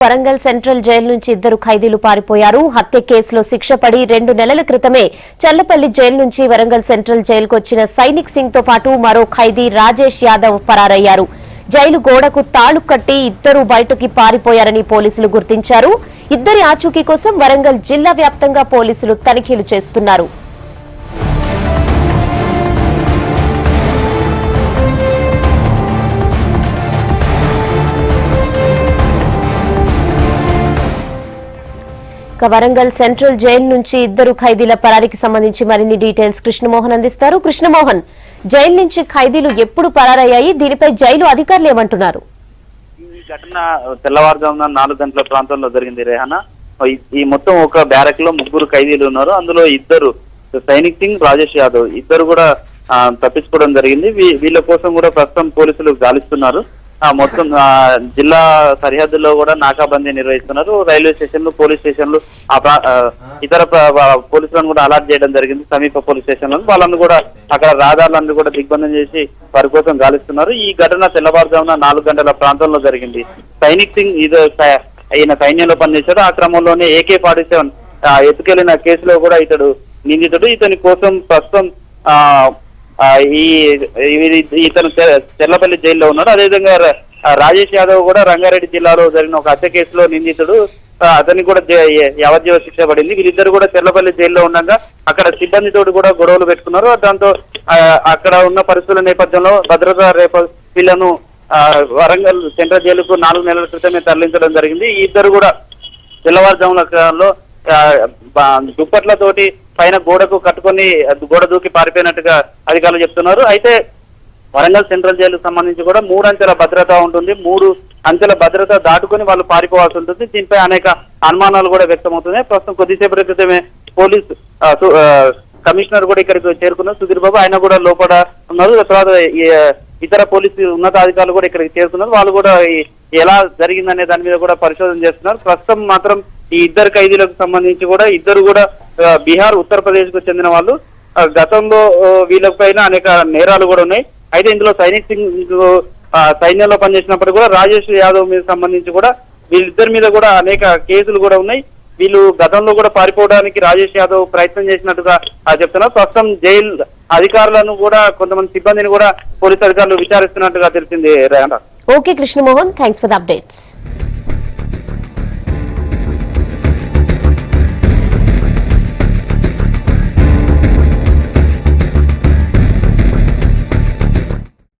Warangal central jail నుంచి ఇద్దరు ఖైదీలు పారిపోయారు. హత్య కేసులో శిక్ష పడి 2 నెలల క్రితమే చల్లపల్లి జైలు నుంచి వరంగల్ సెంట్రల్ జైలుకు వచ్చిన సైనిక్ సింగ్ తో పాటు మరో ఖైదీ రాజేష్ యాదవ్ పరారయ్యారు. జైలు గోడకు తాళు కట్టి ఇద్దరు బయటకి పారిపోయారని పోలీసులు గుర్తించారు. ఇద్దరి ఆచూకీ కోసం వరంగల్ జిల్లా వ్యాప్తంగా పోలీసులు తనిఖీలు చేస్తున్నారు. వరంగల్ సెంట్రల్ జైలు నుంచి ఇద్దరు ఖైదీల పరారీకి సంబంధించి మరిన్ని డీటెయిల్స్ కృష్ణమోహన్ అందిస్తారు. కృష్ణమోహన్, జైలు నుంచి ఖైదీలు ఎప్పుడు పరారయ్యాయి, దీనిపై జైలు అధికారులు ఏమంటున్నారు? ఈ ఘటన తెల్లవారుజామున 4 గంటల ప్రాంతంలో జరిగింది రేహనా. ఈ మొత్తం ఒక బ్యారక్ లో 3 ఖైదీలు ఉన్నారు. అందులో ఇద్దరు సైనిక్ సింగ్, రాజేష్ యాదవ్ ఇద్దరు కూడా తప్పించుకోవడం జరిగింది. వీళ్ళ కోసం కూడా ప్రస్తుతం పోలీసులు గాలిస్తున్నారు. మొత్తం జిల్లా సరిహద్దుల్లో కూడా నాకాబందీ నిర్వహిస్తున్నారు. రైల్వే స్టేషన్లు, పోలీస్ స్టేషన్లు, ఇతర పోలీసులను కూడా అలర్ట్ చేయడం జరిగింది. సమీప పోలీస్ స్టేషన్లను వాళ్ళని కూడా అక్కడ రహదారులను కూడా దిగ్బంధం చేసి వారి కోసం గాలిస్తున్నారు. ఈ ఘటన తెల్లవారుజామున 4 గంటల ప్రాంతంలో జరిగింది. సైనిక్ సింగ్ ఈయన సైన్యంలో పనిచేశాడు. ఆ క్రమంలోనే AK-47 ఎత్తుకెళ్లిన కేసులో కూడా ఇతడు నిందితుడు. ఇతని కోసం ప్రస్తుతం ఇతను చెల్లపల్లి జైల్లో ఉన్నాడు. అదేవిధంగా రాజేష్ యాదవ్ కూడా రంగారెడ్డి జిల్లాలో జరిగిన ఒక హత్య కేసులో నిందితుడు. అతనికి కూడా యావజ్జీవ శిక్ష పడింది. వీళ్ళిద్దరు కూడా చెల్లపల్లి జైల్లో ఉండగా అక్కడ సిబ్బందితోటి కూడా గొడవలు పెట్టుకున్నారు. దాంతో అక్కడ ఉన్న పరిస్థితుల నేపథ్యంలో భద్రతా వీళ్ళను వరంగల్ సెంట్రల్ జైలుకు 4 నెలల క్రితమే తరలించడం జరిగింది. ఈ ఇద్దరు కూడా తెల్లవారుజాములో దుప్పట్లతోటి పైన గోడకు కట్టుకొని గోడ దూకి పారిపోయినట్టుగా అధికారులు చెప్తున్నారు. అయితే వరంగల్ సెంట్రల్ జైలుకు సంబంధించి కూడా 3 అంచెల భద్రత ఉంటుంది. 3 అంచెల భద్రత దాటుకొని వాళ్ళు పారిపోవాల్సి ఉంటుంది. దీనిపై అనేక అనుమానాలు కూడా వ్యక్తమవుతున్నాయి. ప్రస్తుతం కొద్దిసేపటి క్రితమే పోలీస్ కమిషనర్ కూడా ఇక్కడికి చేరుకున్నారు, సుధీర్ బాబు. ఆయన కూడా లోపల ఉన్నారు. తర్వాత ఇతర పోలీసు ఉన్నతాధికారులు కూడా ఇక్కడికి చేరుకున్నారు. వాళ్ళు కూడా ఎలా జరిగిందనే దాని మీద కూడా పరిశోధన చేస్తున్నారు. ప్రస్తుతం మాత్రం ఈ ఇద్దరు ఖైదీలకు సంబంధించి కూడా ఇద్దరు కూడా బీహార్, ఉత్తరప్రదేశ్ కు చెందిన వాళ్ళు. గతంలో వీళ్ళపైన అనేక నేరాలు కూడా ఉన్నాయి. అయితే ఇందులో సైనిక్ సింగ్ సైన్యంలో పనిచేసినప్పుడు కూడా రాజేష్ యాదవ్ మీద సంబంధించి కూడా వీళ్ళిద్దరి మీద కూడా అనేక కేసులు కూడా ఉన్నాయి. వీళ్ళు గతంలో కూడా పారిపోవడానికి రాజేష్ యాదవ్ ప్రయత్నం చేసినట్టుగా చెప్తున్నారు. ప్రస్తుతం జైలు అధికారులను కూడా కొంతమంది సిబ్బందిని కూడా పోలీసు అధికారులు విచారిస్తున్నట్టుగా తెలిసింది. Okay Krishnamohan, thanks for the updates.